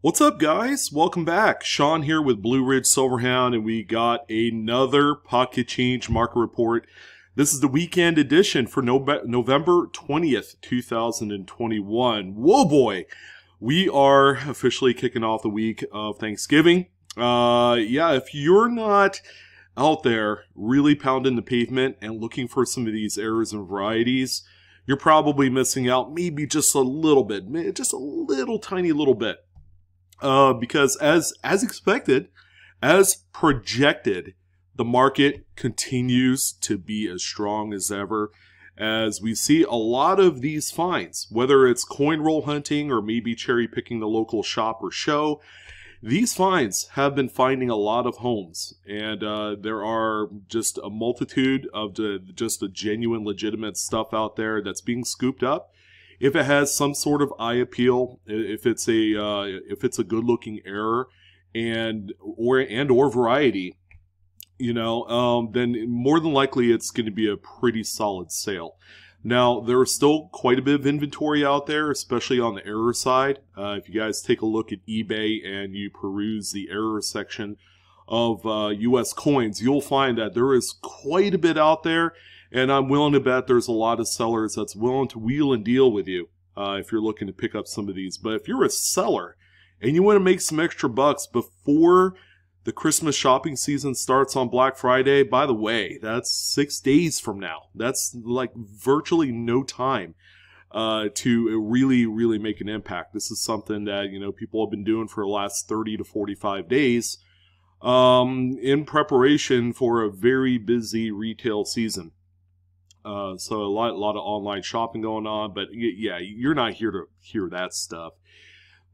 What's up, guys? Welcome back. Sean here with Blue Ridge Silverhound, and we got another pocket change market report. This is the weekend edition for November 20th, 2021. Whoa, boy. We are officially kicking off the week of Thanksgiving. If you're not out there really pounding the pavement and looking for some of these errors and varieties, you're probably missing out maybe just a little bit, just a little tiny little bit. Because as expected, as projected, the market continues to be as strong as ever, as we see a lot of these finds, whether it's coin roll hunting or maybe cherry picking the local shop or show. These finds have been finding a lot of homes, and there are just a multitude of just the genuine, legitimate stuff out there that's being scooped up. If it has some sort of eye appeal, if it's a good-looking error or variety, then more than likely it's going to be a pretty solid sale. Now, there is still quite a bit of inventory out there, especially on the error side. If you guys take a look at eBay and you peruse the error section of U.S. coins, you'll find that there is quite a bit out there. And I'm willing to bet there's a lot of sellers that's willing to wheel and deal with you if you're looking to pick up some of these. But if you're a seller and you want to make some extra bucks before the Christmas shopping season starts on Black Friday, by the way, that's 6 days from now. That's like virtually no time to really make an impact. This is something that, people have been doing for the last 30 to 45 days in preparation for a very busy retail season. So a lot of online shopping going on, but yeah, you're not here to hear that stuff.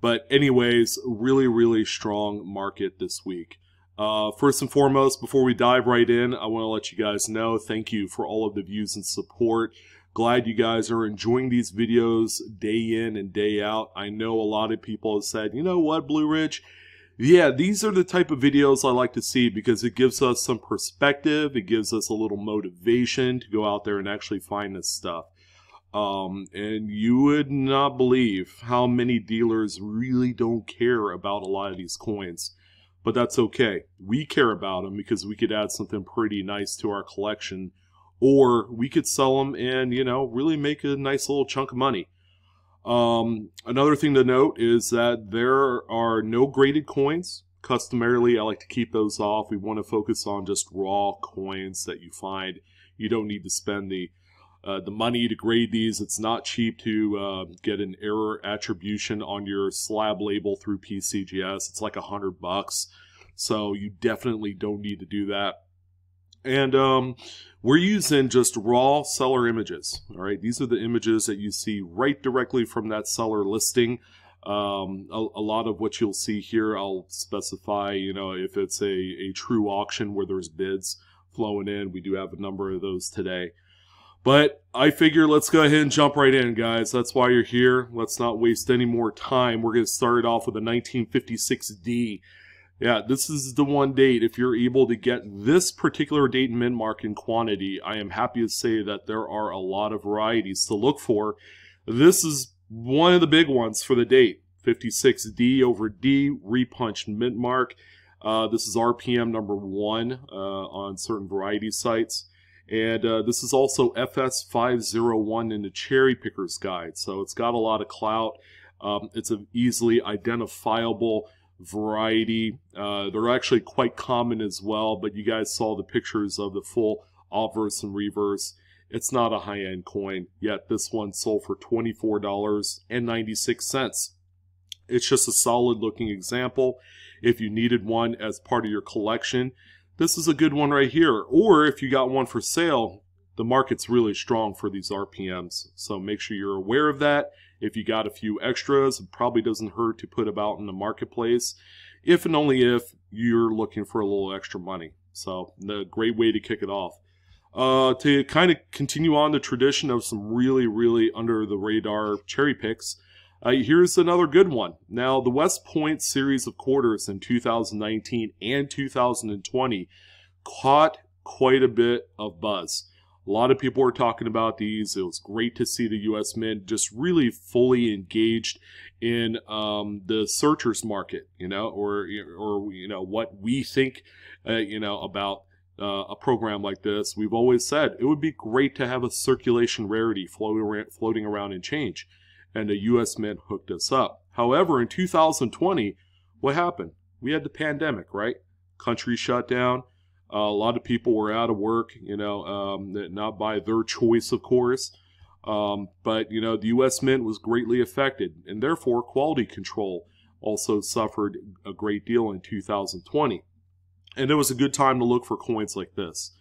But anyways, really strong market this week. First and foremost, before we dive right in, I want to let you guys know, thank you for all of the views and support. Glad you guys are enjoying these videos day in and day out. I know a lot of people have said, you know what, Blue Ridge? Yeah, these are the type of videos I like to see because it gives us some perspective. It gives us a little motivation to go out there and actually find this stuff. And you would not believe how many dealers really don't care about a lot of these coins. But that's okay. We care about them because we could add something pretty nice to our collection. Or we could sell them and, really make a nice little chunk of money. Another thing to note is that there are no graded coins. Customarily, I like to keep those off. We want to focus on just raw coins that you find. You don't need to spend the money to grade these. It's not cheap to get an error attribution on your slab label through PCGS. It's like $100, so you definitely don't need to do that. And we're using just raw seller images. All right, these are the images that you see right directly from that seller listing. A lot of what you'll see here, I'll specify, if it's a true auction where there's bids flowing in. We do have a number of those today. But I figure let's go ahead and jump right in, guys. That's why you're here. Let's not waste any more time. We're going to start it off with a 1956D. Yeah, this is the one date. If you're able to get this particular date and mint mark in quantity, I am happy to say that there are a lot of varieties to look for. This is one of the big ones for the date. 56D over D, repunched mint mark. This is RPM number 1 on certain variety sites. And this is also FS501 in the Cherry Picker's Guide. So it's got a lot of clout. It's an easily identifiable variety. They're actually quite common as well, but you guys saw the pictures of the full obverse and reverse. It's not a high-end coin, yet this one sold for $24.96. It's just a solid looking example. If you needed one as part of your collection, this is a good one right here. Or if you got one for sale, the market's really strong for these RPMs, so make sure you're aware of that. If you got a few extras, it probably doesn't hurt to put about in the marketplace, if and only if you're looking for a little extra money. So, a great way to kick it off. To kind of continue on the tradition of some really under-the-radar cherry picks, here's another good one. Now, the West Point series of quarters in 2019 and 2020 caught quite a bit of buzz. A lot of people were talking about these. It was great to see the U.S. Mint just really fully engaged in the searchers market, or what we think, about a program like this. We've always said it would be great to have a circulation rarity floating around in change, and the U.S. Mint hooked us up. However, in 2020, what happened? We had the pandemic, right? Country shut down. A lot of people were out of work, not by their choice, of course. But the U.S. Mint was greatly affected, and therefore quality control also suffered a great deal in 2020. And it was a good time to look for coins like this.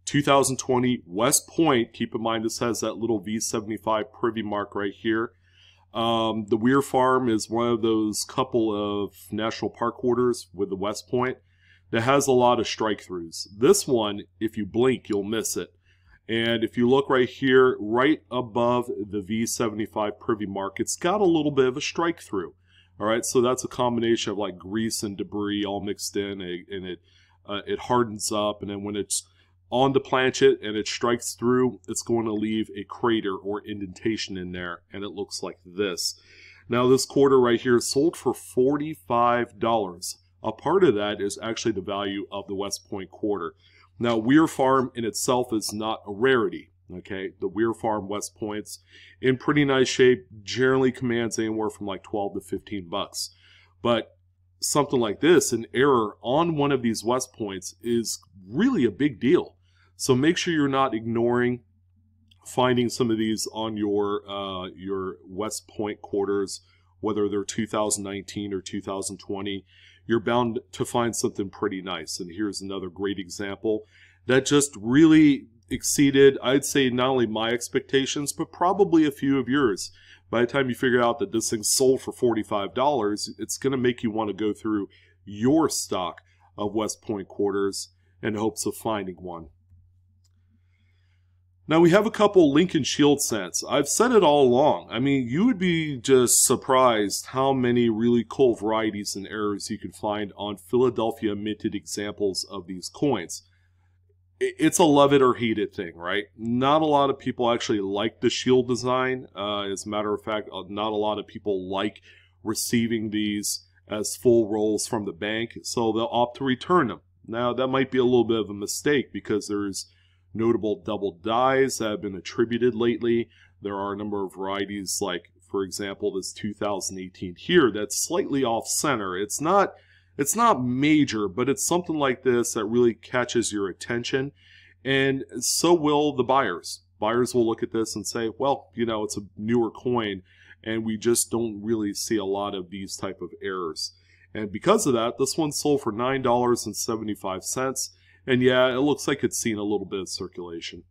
2020 West Point, keep in mind this has that little V75 privy mark right here. The Weir Farm is one of those couple of national park quarters with the West Point that has a lot of strike-throughs. This one, if you blink, you'll miss it. And if you look right here, right above the V75 privy mark, it's got a little bit of a strike-through. All right, so that's a combination of like grease and debris all mixed in, and it hardens up, and then when it's on the planchet and it strikes through, it's going to leave a crater or indentation in there, and it looks like this. Now this quarter right here is sold for $45. A part of that is actually the value of the West Point quarter. Now Weir Farm in itself is not a rarity. Okay, the Weir Farm West Points in pretty nice shape, generally commands anywhere from like 12 to 15 bucks. But something like this, an error on one of these West Points, is really a big deal. So make sure you're not ignoring finding some of these on your West Point quarters, whether they're 2019 or 2020. You're bound to find something pretty nice. And here's another great example that just really exceeded, I'd say, not only my expectations, but probably a few of yours. By the time you figure out that this thing's sold for $45, it's going to make you want to go through your stock of West Point quarters in hopes of finding one. Now we have a couple Lincoln Shield cents. I've said it all along. I mean, you would be just surprised how many really cool varieties and errors you can find on Philadelphia minted examples of these coins. It's a love it or hate it thing, right? Not a lot of people actually like the shield design. As a matter of fact, not a lot of people like receiving these as full rolls from the bank, so they'll opt to return them. Now, that might be a little bit of a mistake because there's notable double dies that have been attributed lately. There are a number of varieties, like, for example, this 2018 here that's slightly off center. It's not major, but it's something like this that really catches your attention, and so will the buyers. Buyers will look at this and say, well, it's a newer coin, and we just don't really see a lot of these type of errors. And because of that, this one sold for $9.75, and yeah, it looks like it's seen a little bit of circulation.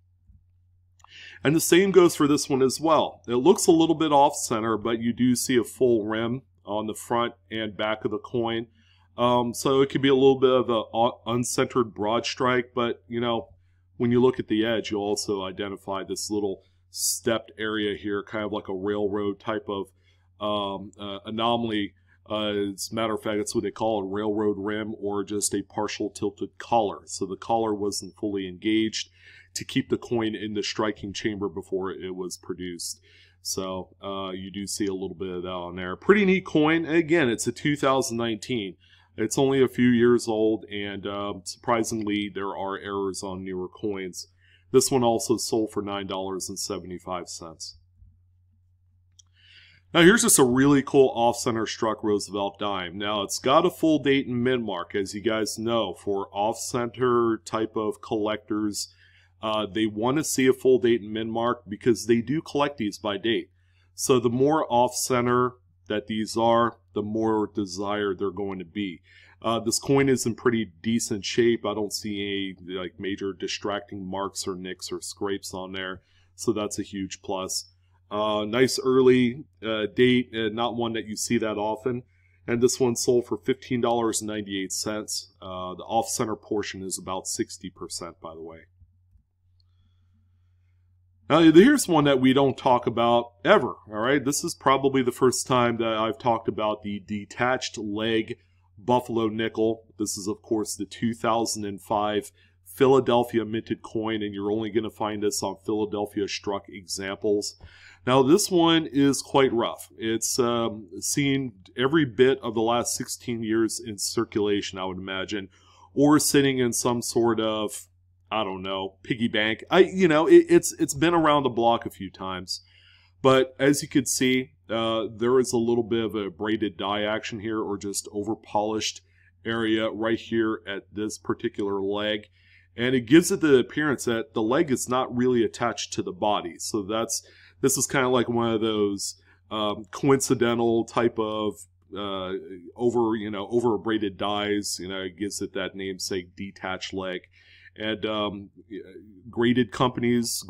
And the same goes for this one as well. It looks a little bit off center, but you do see a full rim on the front and back of the coin. So it could be a little bit of an uncentered broad strike, but when you look at the edge, you'll also identify this little stepped area here, kind of like a railroad type of anomaly. As a matter of fact, that's what they call a railroad rim, or just a partial tilted collar. So the collar wasn't fully engaged to keep the coin in the striking chamber before it was produced. So you do see a little bit of that on there. Pretty neat coin. And again, it's a 2019. It's only a few years old, and surprisingly, there are errors on newer coins. This one also sold for $9.75. Now here's just a really cool off-center struck Roosevelt dime. Now it's got a full date and mint mark, as you guys know. For off-center type of collectors, they want to see a full date and mint mark because they do collect these by date. So the more off-center that these are, the more desired they're going to be. This coin is in pretty decent shape. I don't see any major distracting marks or nicks or scrapes on there, so that's a huge plus. Nice early date, not one that you see that often. And this one sold for $15.98. The off-center portion is about 60%, by the way. Now, here's one that we don't talk about ever, all right? This is probably the first time that I've talked about the detached leg Buffalo nickel. This is, of course, the 2005 Philadelphia minted coin, and you're only going to find this on Philadelphia struck examples. Now this one is quite rough. It's seen every bit of the last 16 years in circulation, I would imagine, or sitting in some sort of, I don't know, piggy bank. It's been around the block a few times. But as you can see, there is a little bit of a braided die action here, or just over polished area right here at this particular leg. And it gives it the appearance that the leg is not really attached to the body. So this is kind of like one of those coincidental type of over braided dies. It gives it that namesake detached leg. And grading companies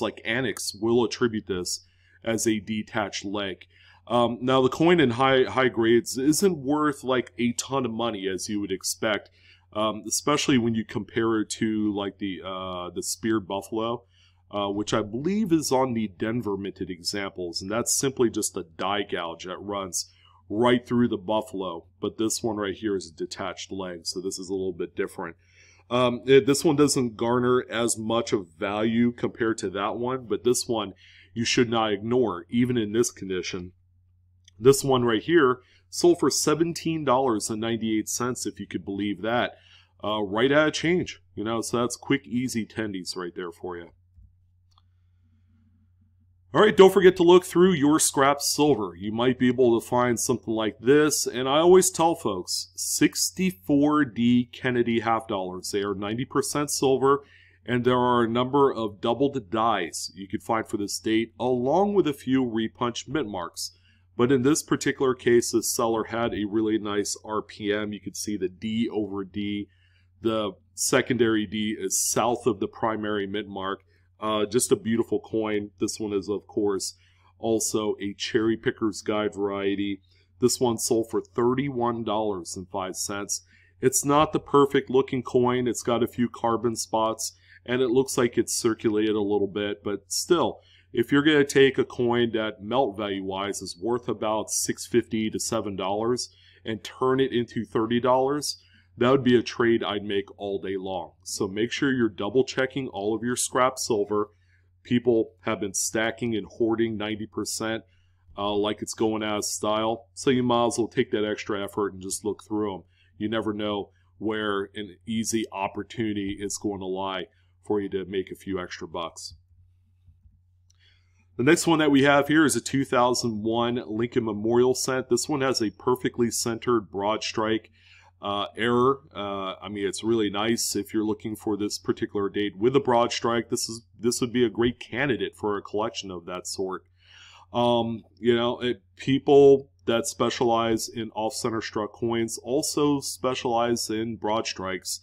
like Annex will attribute this as a detached leg. Now the coin in high grades isn't worth like a ton of money, as you would expect, especially when you compare it to like the speared buffalo, which I believe is on the Denver minted examples, and that's simply just a die gouge that runs right through the buffalo. But this one right here is a detached leg, so this is a little bit different. This one doesn't garner as much of value compared to that one, but this one you should not ignore, even in this condition. This one right here sold for $17.98, if you could believe that, right out of change. So that's quick, easy tendies right there for you. Alright, don't forget to look through your scrap silver. You might be able to find something like this, and I always tell folks, 64D Kennedy half dollars. They are 90% silver, and there are a number of doubled dies you could find for this date, along with a few repunched mint marks. But in this particular case, the seller had a really nice RPM. You could see the D over D. The secondary D is south of the primary mint mark. Just a beautiful coin. This one is, of course, also a cherry picker's guide variety. This one sold for $31.05. It's not the perfect looking coin. It's got a few carbon spots, and it looks like it's circulated a little bit, but still, if you're going to take a coin that melt value wise is worth about $6.50 to $7 and turn it into $30, that would be a trade I'd make all day long. So make sure you're double checking all of your scrap silver. People have been stacking and hoarding 90% like it's going out of style. So you might as well take that extra effort and just look through them. You never know where an easy opportunity is going to lie for you to make a few extra bucks. The next one that we have here is a 2001 Lincoln Memorial cent. This one has a perfectly centered broad strike error. I mean, it's really nice if you're looking for this particular date with a broad strike. This would be a great candidate for a collection of that sort. People that specialize in off-center struck coins also specialize in broad strikes,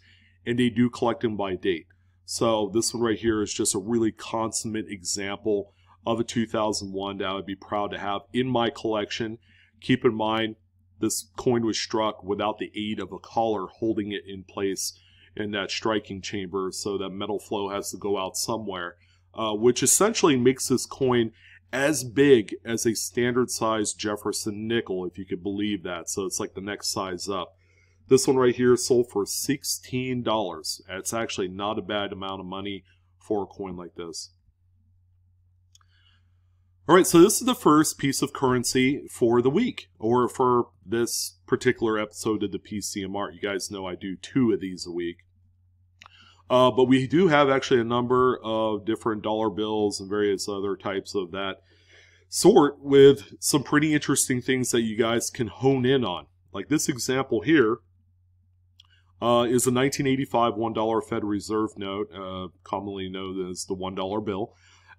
and they do collect them by date. So this one right here is just a really consummate example of a 2001 that I would be proud to have in my collection. Keep in mind, this coin was struck without the aid of a collar holding it in place in that striking chamber, so that metal flow has to go out somewhere, which essentially makes this coin as big as a standard size Jefferson nickel, if you could believe that. So it's like the next size up. This one right here sold for $16. It's actually not a bad amount of money for a coin like this. Alright, so this is the first piece of currency for the week, or for this particular episode of the PCMR. You guys know I do 2 of these a week. But we do have actually a number of different dollar bills and various other types of that sort, with some pretty interesting things that you guys can hone in on. Like this example here is a 1985 $1 Federal Reserve note, commonly known as the $1 bill.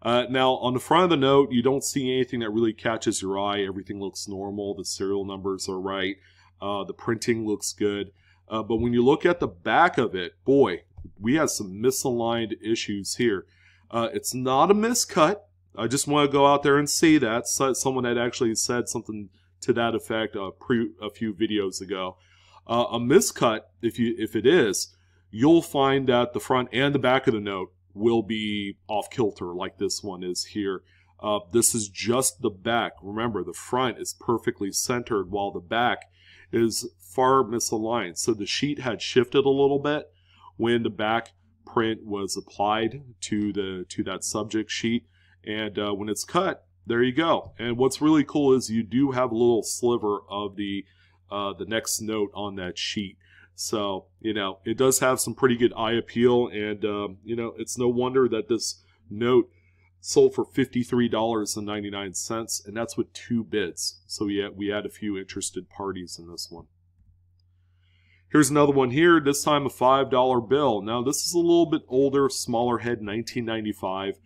Now, on the front of the note, you don't see anything that really catches your eye. Everything looks normal. The serial numbers are right. The printing looks good. But when you look at the back of it, boy, we have some misaligned issues here. It's not a miscut. I just want to go out there and say that. Someone had actually said something to that effect a few videos ago. A miscut, if it is, you'll find that the front and the back of the note will be off kilter like this one is here. This is just the back. Remember, the front is perfectly centered while the back is far misaligned. So the sheet had shifted a little bit when the back print was applied to that subject sheet, and when it's cut, there you go. And what's really cool is you do have a little sliver of the next note on that sheet. So, you know, it does have some pretty good eye appeal, and, you know, it's no wonder that this note sold for $53.99, and that's with 2 bids. So we had a few interested parties in this one. Here's another one here, this time a $5 bill. Now, this is a little bit older, smaller head, 1995.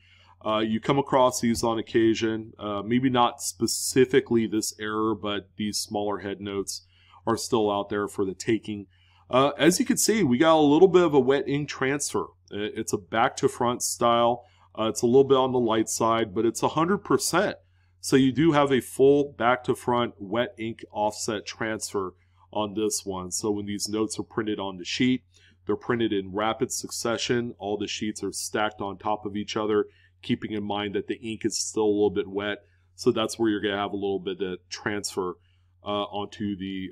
You come across these on occasion, maybe not specifically this era, but these smaller head notes are still out there for the taking. As you can see, we got a little bit of a wet ink transfer. It's a back to front style. It's a little bit on the light side, but it's 100%. So you do have a full back to front wet ink offset transfer on this one. So when these notes are printed on the sheet, they're printed in rapid succession. All the sheets are stacked on top of each other, keeping in mind that the ink is still a little bit wet. So that's where you're going to have a little bit of transfer onto the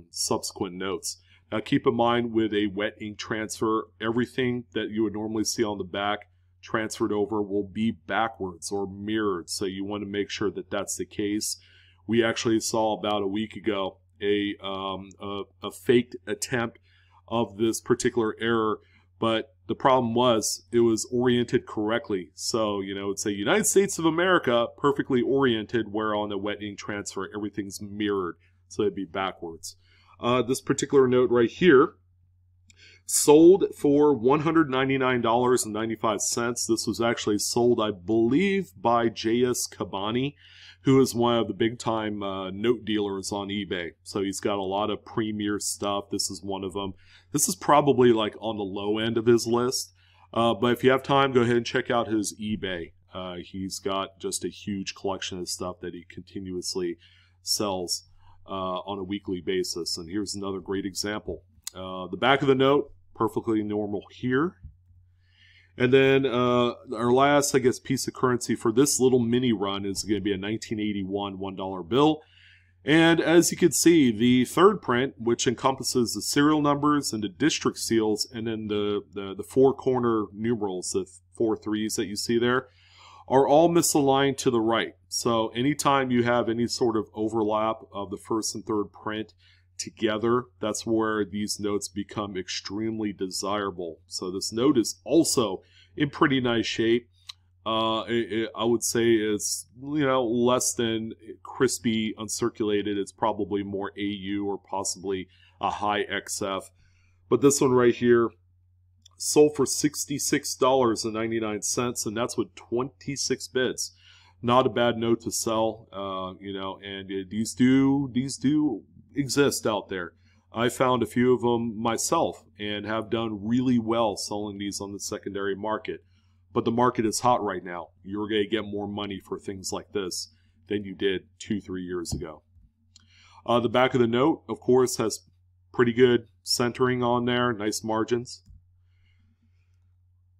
subsequent notes. Now keep in mind, with a wet ink transfer, everything that you would normally see on the back transferred over will be backwards or mirrored. So you want to make sure that that's the case. We actually saw about a week ago a faked attempt of this particular error, but the problem was it was oriented correctly. So, you know, it's a United States of America, perfectly oriented, where on the wet ink transfer, everything's mirrored. So it'd be backwards. This particular note right here sold for $199.95. This was actually sold, I believe, by J.S. Cabani, who is one of the big-time note dealers on eBay. So he's got a lot of premier stuff. This is one of them. This is probably like on the low end of his list. But if you have time, go ahead and check out his eBay. He's got just a huge collection of stuff that he continuously sells on a weekly basis. And here's another great example. The back of the note, perfectly normal here. And then our last, I guess, piece of currency for this little mini run is going to be a 1981 $1 bill. And as you can see, the third print, which encompasses the serial numbers and the district seals, and then the 4 corner numerals, the 4 threes that you see there, are all misaligned to the right. So anytime you have any sort of overlap of the first and third print together, that's where these notes become extremely desirable. So this note is also in pretty nice shape. I would say it's, you know, less than crispy uncirculated. It's probably more AU or possibly a high XF. But this one right here sold for $66.99, and that's with 26 bids. Not a bad note to sell, you know, and these do exist out there. I found a few of them myself and have done really well selling these on the secondary market. But the market is hot right now. You're going to get more money for things like this than you did 2-3 years ago. The back of the note, of course, has pretty good centering on there, nice margins.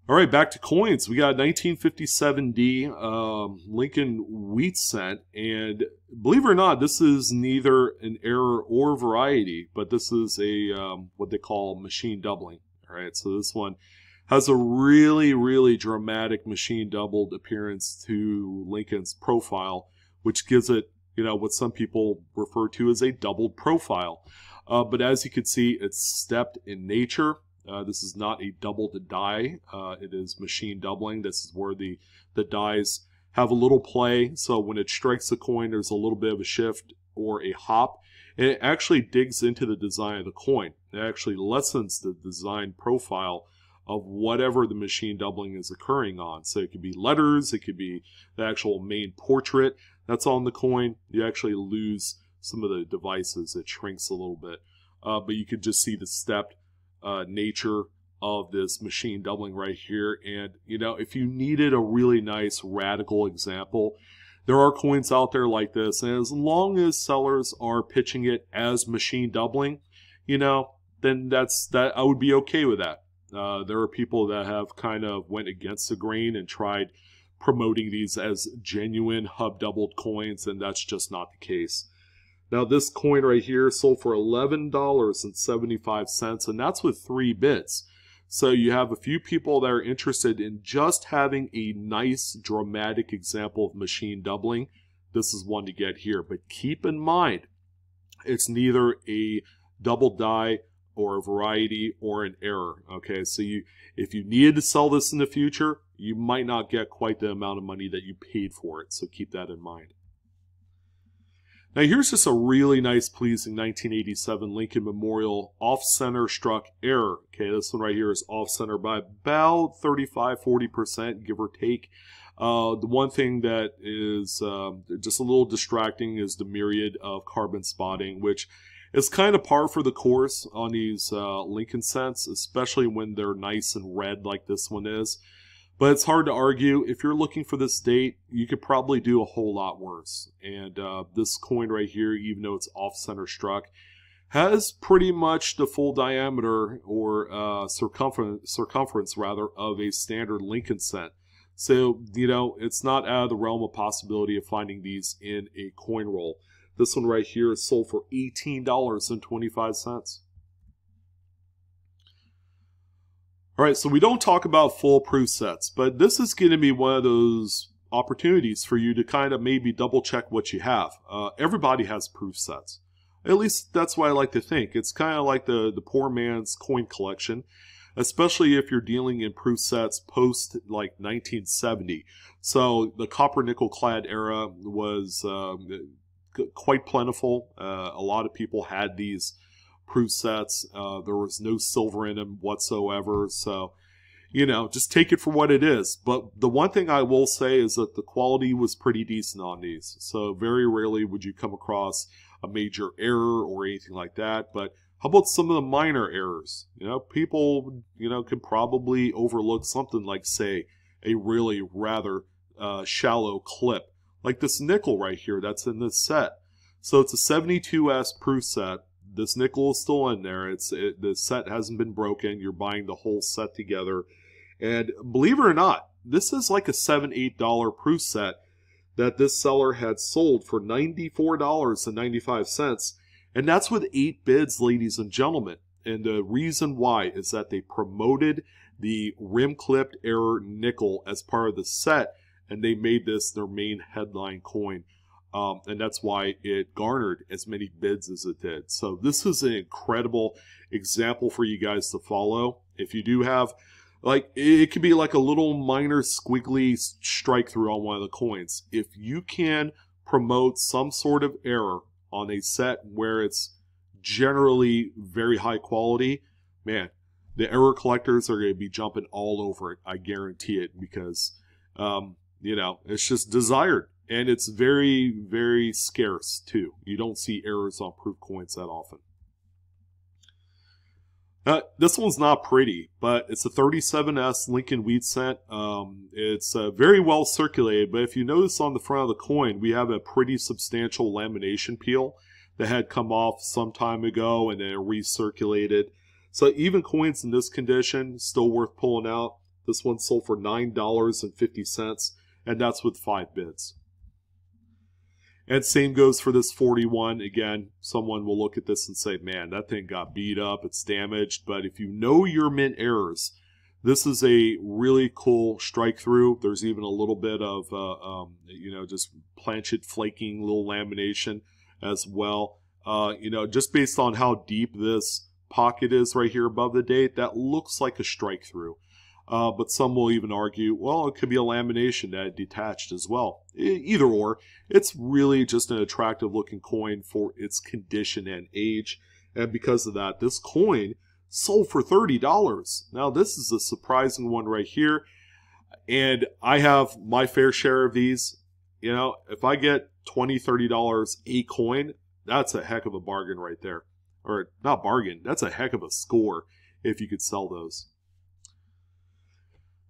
All right, back to coins. We got 1957D Lincoln wheat cent, and believe it or not, this is neither an error or variety, but this is a what they call machine doubling. All right, so this one has a really, really dramatic machine doubled appearance to Lincoln's profile, which gives it, you know, what some people refer to as a doubled profile. But as you can see, it's stepped in nature. This is not a doubled die. It is machine doubling. This is where the dies have a little play. So when it strikes the coin, there's a little bit of a shift or a hop. And it actually digs into the design of the coin. It actually lessens the design profile of whatever the machine doubling is occurring on. So it could be letters, it could be the actual main portrait that's on the coin. You actually lose some of the devices. It shrinks a little bit. But you could just see the stepped nature of this machine doubling right here. And, you know, if you needed a really nice radical example, there are coins out there like this. And as long as sellers are pitching it as machine doubling, you know, then I would be okay with that. There are people that have kind of went against the grain and tried promoting these as genuine hub doubled coins, and that's just not the case. Now this coin right here sold for $11.75, and that's with 3 bids. So you have a few people that are interested in just having a nice dramatic example of machine doubling. This is one to get here. But keep in mind, it's neither a double die or a variety or an error. Okay, so if you needed to sell this in the future, you might not get quite the amount of money that you paid for it. So keep that in mind. Now here's just a really nice, pleasing 1987 Lincoln Memorial off-center struck error. Okay, this one right here is off-center by about 35–40%, give or take. The one thing that is just a little distracting is the myriad of carbon spotting, which is kind of par for the course on these Lincoln scents, especially when they're nice and red like this one is. But it's hard to argue. If you're looking for this date, you could probably do a whole lot worse. And this coin right here, even though it's off-center struck, has pretty much the full diameter or circumference rather of a standard Lincoln cent. So, you know, it's not out of the realm of possibility of finding these in a coin roll. This one right here is sold for $18.25. All right, so we don't talk about full proof sets, but this is going to be one of those opportunities for you to kind of maybe double check what you have. Everybody has proof sets. At least that's what I like to think. It's kind of like the poor man's coin collection, especially if you're dealing in proof sets post like 1970. So the copper nickel clad era was quite plentiful. A lot of people had these proof sets. There was no silver in them whatsoever. So, you know, just take it for what it is. But the one thing I will say is that the quality was pretty decent on these. So very rarely would you come across a major error or anything like that. But how about some of the minor errors? You know, people, you know, can probably overlook something like, say, a really rather shallow clip. Like this nickel right here that's in this set. So it's a 72S proof set. This nickel is still in there. The set hasn't been broken. You're buying the whole set together. And believe it or not, this is like a $7–8 proof set that this seller had sold for $94.95. And that's with 8 bids, ladies and gentlemen. And the reason why is that they promoted the rim-clipped error nickel as part of the set, and they made this their main headline coin. And that's why it garnered as many bids as it did. So this is an incredible example for you guys to follow. If you do have, like, it could be like a little minor squiggly strike through on one of the coins. If you can promote some sort of error on a set where it's generally very high quality, man, the error collectors are going to be jumping all over it. I guarantee it, because, you know, it's just desired. And it's very, very scarce, too. You don't see errors on proof coins that often. This one's not pretty, but it's a 37S Lincoln wheat cent. It's very well circulated, but if you notice on the front of the coin, we have a pretty substantial lamination peel that had come off some time ago and then recirculated. So even coins in this condition, still worth pulling out. This one sold for $9.50, and that's with 5 bids. And same goes for this 41. Again, someone will look at this and say, man, that thing got beat up, it's damaged. But if you know your mint errors, this is a really cool strike through. There's even a little bit of, you know, just planchet flaking, little lamination as well. You know, just based on how deep this pocket is right here above the date, that looks like a strike through. But some will even argue, well, it could be a lamination that detached as well. Either or, it's really just an attractive looking coin for its condition and age. And because of that, this coin sold for $30. Now, this is a surprising one right here. And I have my fair share of these. You know, if I get $20, $30 a coin, that's a heck of a bargain right there. Or not bargain, that's a heck of a score if you could sell those.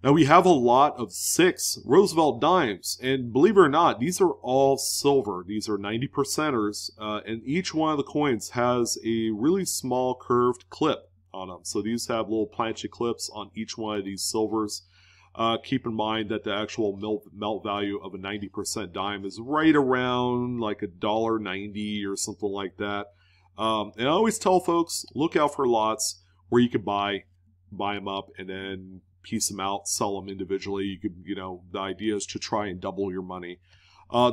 Now we have a lot of 6 Roosevelt Dimes, and believe it or not, these are all silver. These are 90%ers, and each one of the coins has a really small curved clip on them. So these have little planchet clips on each one of these silvers. Keep in mind that the actual melt value of a 90% dime is right around like $1.90 or something like that. And I always tell folks, look out for lots where you can buy buy them up and then piece them out, sell them individually. You could, the idea is to try and double your money.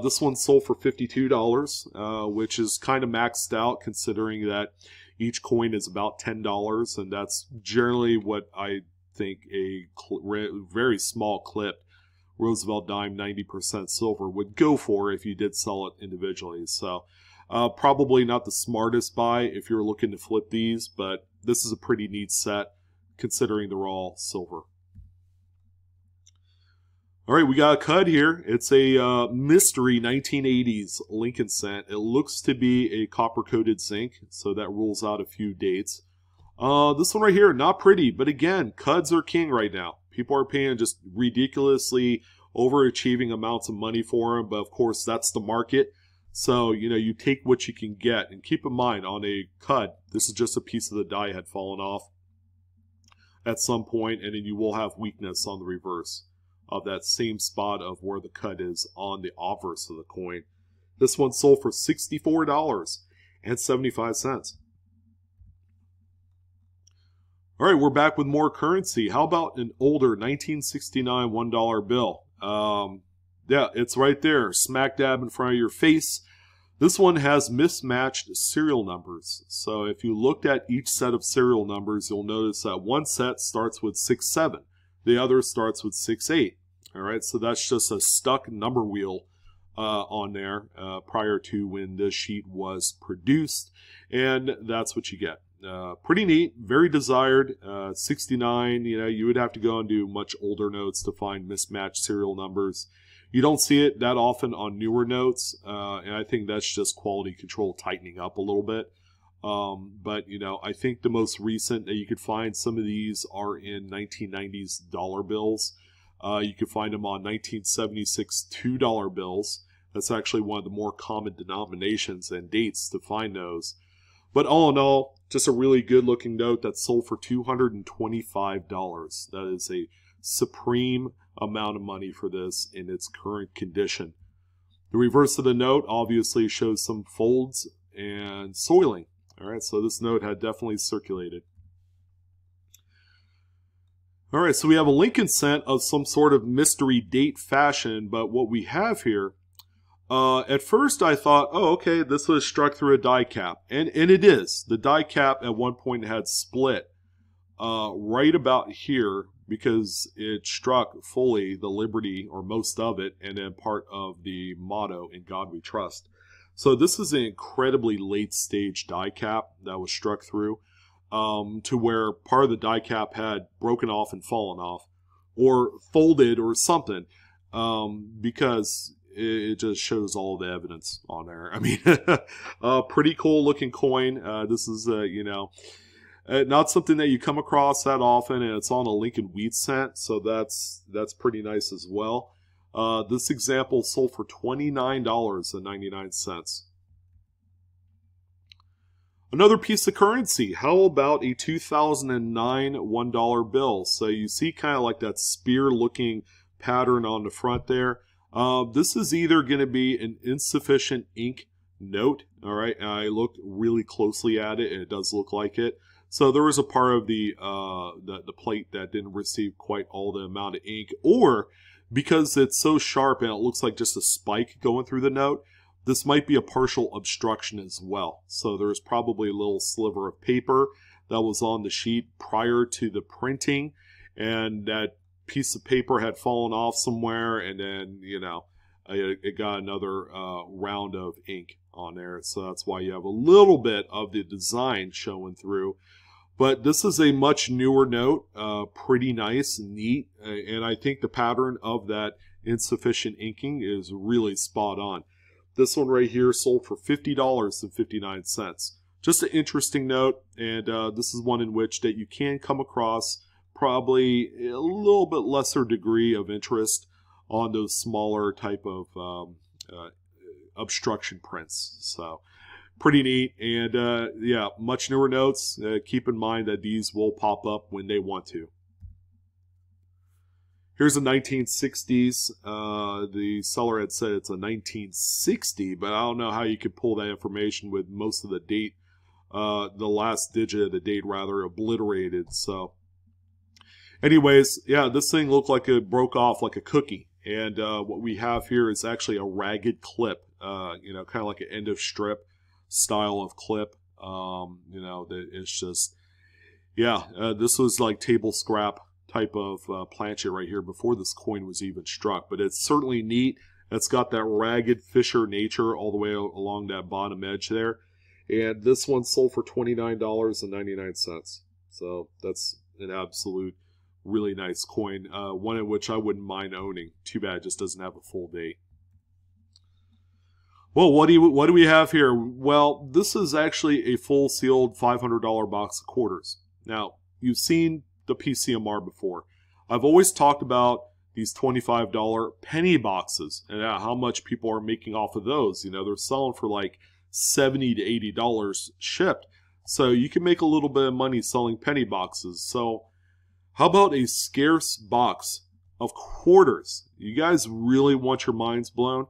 This one sold for $52, which is kind of maxed out considering that each coin is about $10, and that's generally what I think a very small clip Roosevelt Dime 90% silver would go for if you did sell it individually. So probably not the smartest buy if you're looking to flip these, but this is a pretty neat set considering they're all silver. All right, we got a cud here. It's a mystery 1980s Lincoln cent. It looks to be a copper-coated zinc, so that rules out a few dates. This one right here, not pretty, but again, cuds are king right now. People are paying just ridiculously overachieving amounts of money for them, but of course that's the market. So, you take what you can get. And keep in mind, on a cud, this is just a piece of the die had fallen off at some point, and then you will have weakness on the reverse of that same spot of where the cud is on the obverse of the coin. This one sold for $64.75. All right, we're back with more currency. How about an older 1969 $1 bill? Yeah, it's right there, smack dab in front of your face. This one has mismatched serial numbers. So if you looked at each set of serial numbers, you'll notice that one set starts with 67. The other starts with 68. All right, so that's just a stuck number wheel on there prior to when this sheet was produced, and that's what you get. Pretty neat, very desired. 69, you would have to go and do much older notes to find mismatched serial numbers. You don't see it that often on newer notes, and I think that's just quality control tightening up a little bit. But, I think the most recent that you could find some of these are in 1990s dollar bills. You can find them on 1976 $2 bills. That's actually one of the more common denominations and dates to find those. But all in all, just a really good looking note that sold for $225. That is a supreme amount of money for this in its current condition. The reverse of the note obviously shows some folds and soiling. All right, so this note had definitely circulated. All right, so we have a Lincoln cent of some sort of mystery date fashion, but what we have here, at first I thought, oh, okay, this was struck through a die cap, and it is. The die cap at one point had split right about here because it struck fully the Liberty, or most of it, and then part of the motto, "In God We Trust." So this is an incredibly late stage die cap that was struck through. To where part of the die cap had broken off and fallen off, or folded or something, because it just shows all the evidence on there. I mean, pretty cool looking coin. This is, not something that you come across that often, and it's on a Lincoln wheat cent, so that's pretty nice as well. This example sold for $29.99. Another piece of currency. How about a 2009 $1 bill? So you see kind of like that spear-looking pattern on the front there. This is either going to be an insufficient ink note. All right, I looked really closely at it, and it does look like it. So there was a part of the plate that didn't receive quite all the amount of ink, or because it's so sharp and it looks like just a spike going through the note, this might be a partial obstruction as well. So there's probably a little sliver of paper that was on the sheet prior to the printing, and that piece of paper had fallen off somewhere, and then, it got another round of ink on there. So that's why you have a little bit of the design showing through. But this is a much newer note, pretty nice and neat, and I think the pattern of that insufficient inking is really spot on. This one right here sold for $50.59. Just an interesting note, and this is one in which that you can come across probably a little bit lesser degree of interest on those smaller type of obstruction prints. So pretty neat, and yeah, much newer notes. Keep in mind that these will pop up when they want to. Here's a 1960s. The seller had said it's a 1960, but I don't know how you could pull that information with most of the date, the last digit of the date rather, obliterated. So Anyways, yeah, this thing looked like it broke off like a cookie. And what we have here is actually a ragged clip, you know, kind of like an end of strip style of clip. You know, that it's just, yeah, this was like table scrap type of planchet right here before this coin was even struck. But it's certainly neat. It's got that ragged Fisher nature all the way along that bottom edge there. And this one sold for $29.99. So that's an absolute really nice coin. One in which I wouldn't mind owning. Too bad it just doesn't have a full date. Well, what do we have here? Well, this is actually a full sealed $500 box of quarters. Now, you've seen the PCMR before. I've always talked about these $25 penny boxes and how much people are making off of those. You know, they're selling for like $70 to $80 shipped. So you can make a little bit of money selling penny boxes. So how about a scarce box of quarters? You guys really want your minds blown?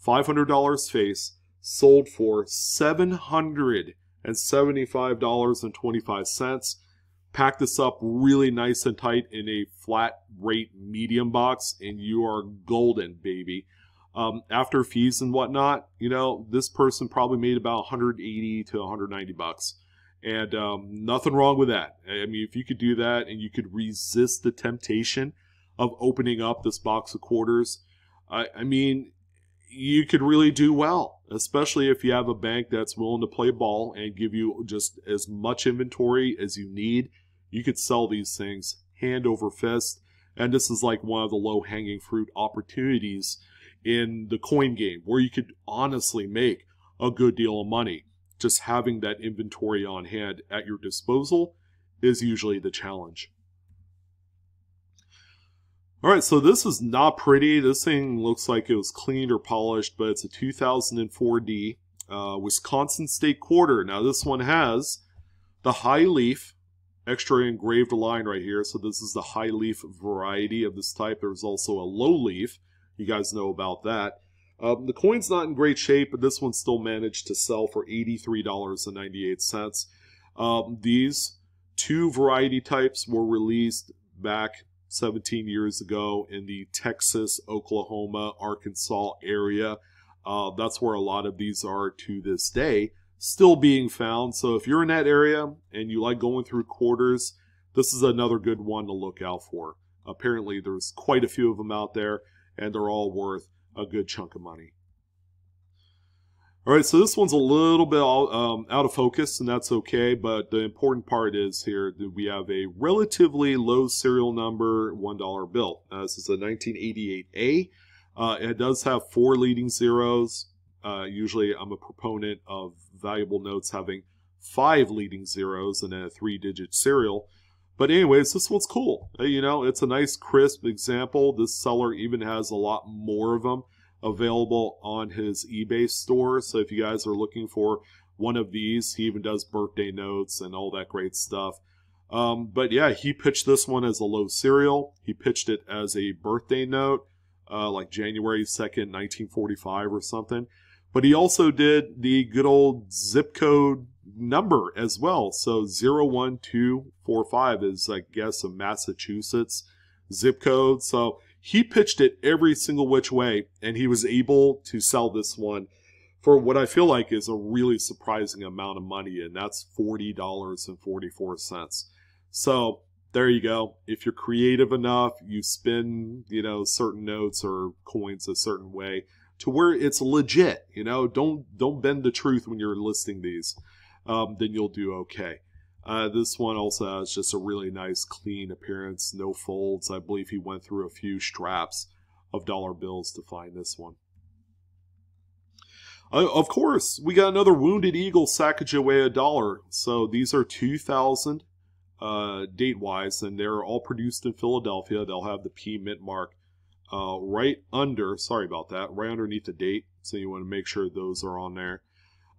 $500 face, sold for $775.25. Pack this up really nice and tight in a flat rate medium box, and you are golden, baby. After fees and whatnot, you know, this person probably made about 180 to 190 bucks. And nothing wrong with that. I mean, if you could do that and you could resist the temptation of opening up this box of quarters, I mean, you could really do well, especially if you have a bank that's willing to play ball and give you just as much inventory as you need. You could sell these things hand over fist, and this is like one of the low-hanging fruit opportunities in the coin game where you could honestly make a good deal of money. Just having that inventory on hand at your disposal is usually the challenge. Alright, so this is not pretty. This thing looks like it was cleaned or polished, but it's a 2004D Wisconsin State Quarter. Now this one has the high leaf, extra engraved line right here. So this is the high leaf variety of this type. There's also a low leaf. You guys know about that. The coin's not in great shape, but this one still managed to sell for $83.98. These two variety types were released back 17 years ago in the Texas, Oklahoma, Arkansas area. That's where a lot of these are to this day, still being found. So if you're in that area and you like going through quarters, this is another good one to look out for. Apparently there's quite a few of them out there, and they're all worth a good chunk of money. Alright, so this one's a little bit out of focus, and that's okay, but the important part is here that we have a relatively low serial number $1 bill. This is a 1988A. It does have 4 leading zeros. Usually I'm a proponent of valuable notes having 5 leading zeros and then a 3-digit serial. But anyways, this one's cool. You know, it's a nice crisp example. This seller even has a lot more of them available on his eBay store. So if you guys are looking for one of these, he even does birthday notes and all that great stuff. But yeah, he pitched this one as a low serial. He pitched it as a birthday note, like January 2nd, 1945 or something. But he also did the good old zip code number as well. So 01245 is, I guess, a Massachusetts zip code. So he pitched it every single which way, and he was able to sell this one for what I feel like is a really surprising amount of money, and that's $40.44. So there you go. If you're creative enough, you spin, you know, certain notes or coins a certain way to where it's legit. You know, don't bend the truth when you're listing these. Then you'll do okay. This one also has just a really nice clean appearance, no folds. I believe he went through a few straps of dollar bills to find this one. Of course, we got another Wounded Eagle Sacagawea dollar. So these are 2000 date-wise, and they're all produced in Philadelphia. They'll have the P mint mark right under, sorry about that, right underneath the date. So you want to make sure those are on there.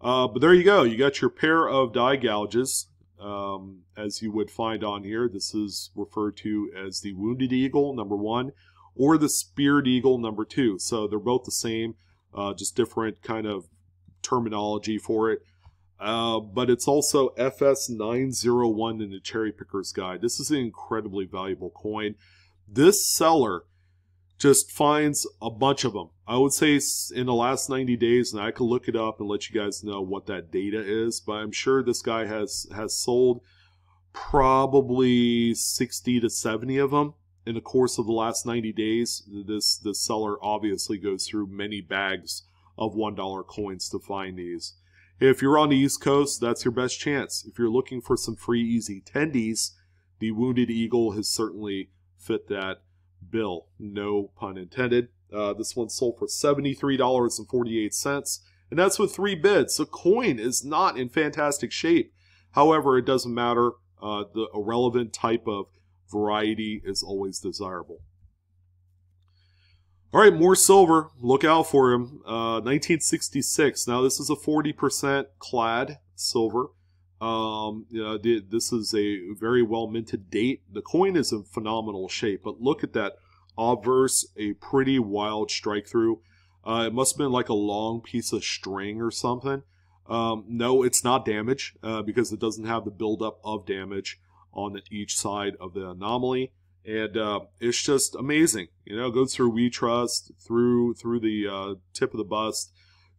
But there you go. You got your pair of die gouges. As you would find on here, this is referred to as the Wounded Eagle #1 or the Speared Eagle #2. So they're both the same, just different kind of terminology for it. but it's also FS901 in the Cherry Picker's Guide. This is an incredibly valuable coin. This seller just finds a bunch of them. I would say in the last 90 days, and I could look it up and let you guys know what that data is, but I'm sure this guy has sold probably 60 to 70 of them in the course of the last 90 days. This seller obviously goes through many bags of $1 coins to find these. If you're on the East Coast, that's your best chance. If you're looking for some free, easy tendies, the Wounded Eagle has certainly fit that bill. No pun intended. This one sold for $73.48, and that's with 3 bids. The coin is not in fantastic shape. However, it doesn't matter. The irrelevant type of variety is always desirable. All right, more silver. Look out for him. 1966. Now, this is a 40% clad silver. This is a very well minted date. The coin is in phenomenal shape, but look at that obverse, a pretty wild strike through. It must have been like a long piece of string or something. No, it's not damage because it doesn't have the buildup of damage on each side of the anomaly. And it's just amazing. You know, it goes through We Trust, through the tip of the bust,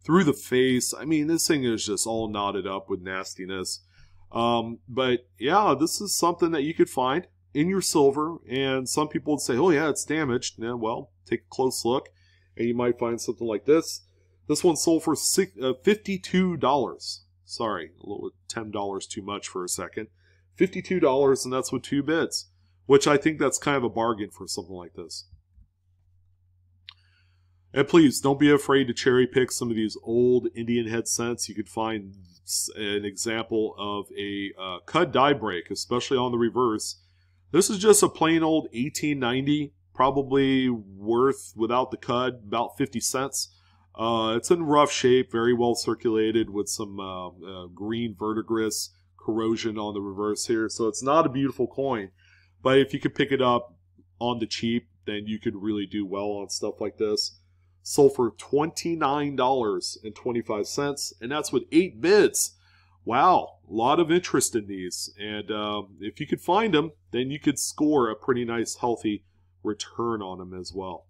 through the face. I mean, this thing is just all knotted up with nastiness. But yeah, this is something that you could find in your silver. And some people would say, oh yeah, it's damaged. Yeah, well, take a close look and you might find something like this. This one sold for $52. Sorry, a little $10 too much for a second. $52, and that's with 2 bids. Which I think that's kind of a bargain for something like this. And please, don't be afraid to cherry pick some of these old Indian head cents. You could find an example of a cud die break, especially on the reverse. This is just a plain old 1890, probably worth, without the cud, about 50 cents. It's in rough shape, very well circulated with some green verdigris corrosion on the reverse here. So it's not a beautiful coin. But if you could pick it up on the cheap, then you could really do well on stuff like this. Sold for $29.25, and that's with 8 bids. Wow, a lot of interest in these. And if you could find them, then you could score a pretty nice, healthy return on them as well.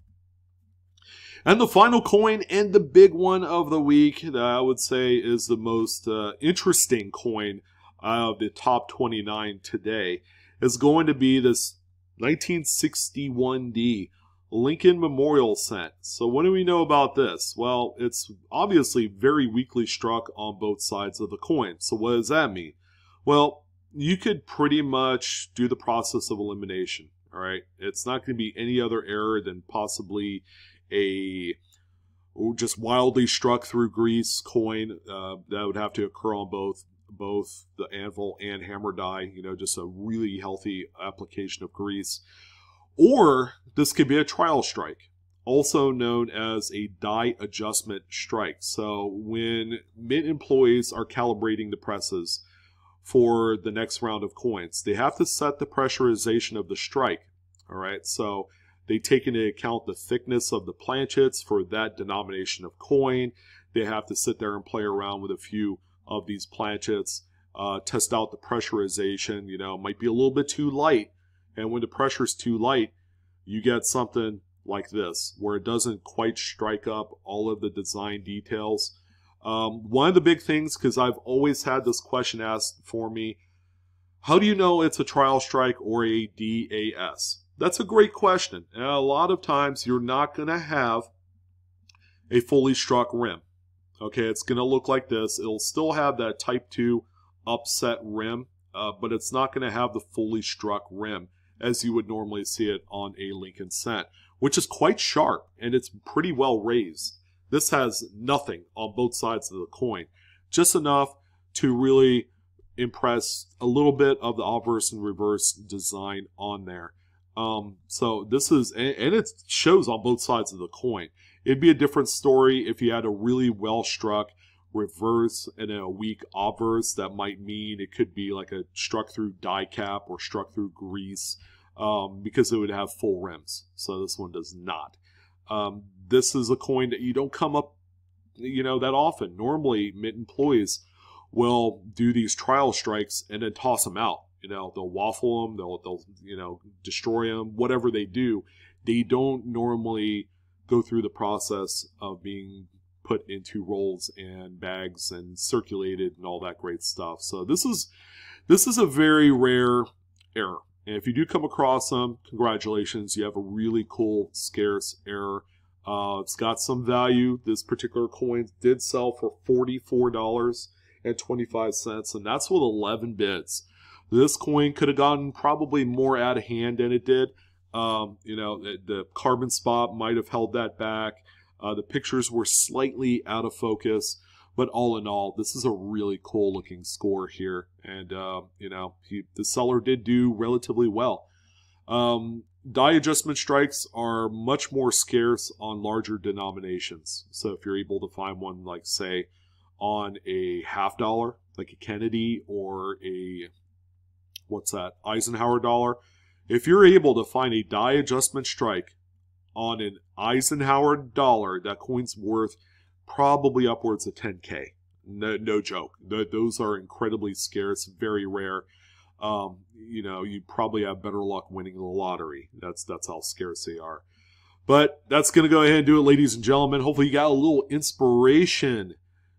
And the final coin, and the big one of the week, that I would say is the most interesting coin of the top 29 today, is going to be this 1961D Lincoln Memorial cent. So what do we know about this? Well, it's obviously very weakly struck on both sides of the coin. So what does that mean? Well, you could pretty much do the process of elimination. All right, it's not going to be any other error than possibly a just wildly struck through grease coin that would have to occur on both the anvil and hammer die, you know, just a really healthy application of grease. Or this could be a trial strike, also known as a die adjustment strike. So when mint employees are calibrating the presses for the next round of coins, they have to set the pressurization of the strike. All right, so they take into account the thickness of the planchets for that denomination of coin. They have to sit there and play around with a few of these planchets, test out the pressurization. You know, it might be a little bit too light, and when the pressure is too light, you get something like this, where it doesn't quite strike up all of the design details. One of the big things, because I've always had this question asked for me, how do you know it's a trial strike or a DAS? That's a great question. And a lot of times you're not going to have a fully struck rim. Okay, it's going to look like this. It'll still have that Type 2 upset rim, but it's not going to have the fully struck rim as you would normally see it on a Lincoln cent, which is quite sharp and it's pretty well raised. This has nothing on both sides of the coin, just enough to really impress a little bit of the obverse and reverse design on there. So this is, and it shows on both sides of the coin. It'd be a different story if you had a really well struck reverse and a weak obverse. That might mean it could be like a struck through die cap or struck through grease, because it would have full rims. So this one does not. This is a coin that you don't come up, you know, that often. Normally, mint employees will do these trial strikes and then toss them out. They'll waffle them, they'll destroy them, whatever they do. They don't normally go through the process of being put into rolls and bags and circulated and all that great stuff. So this is a very rare error. And if you do come across them, congratulations, you have a really cool, scarce error. It's got some value. This particular coin did sell for $44.25, and that's with 11 bids. This coin could have gotten probably more out of hand than it did. The carbon spot might have held that back. The pictures were slightly out of focus, but all in all, this is a really cool looking score here. And, the seller did do relatively well. Die adjustment strikes are much more scarce on larger denominations. So if you're able to find one, like say on a $50, like a Kennedy or a, Eisenhower dollar. If you're able to find a die adjustment strike on an Eisenhower dollar, that coin's worth probably upwards of 10K. No joke. Those are incredibly scarce, very rare. You probably have better luck winning the lottery. That's how scarce they are. But that's going to go ahead and do it, ladies and gentlemen. Hopefully you got a little inspiration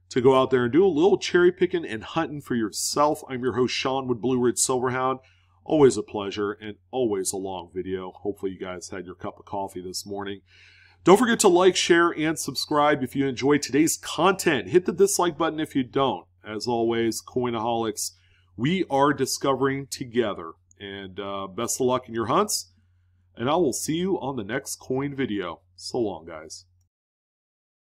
to go out there and do a little cherry picking and hunting for yourself. I'm your host, Sean, with Blue Ridge Silverhound. Always a pleasure and always a long video. Hopefully you guys had your cup of coffee this morning. Don't forget to like, share, and subscribe if you enjoyed today's content. Hit the dislike button if you don't. As always, Coinaholics, we are discovering together. And best of luck in your hunts. And I will see you on the next coin video. So long, guys.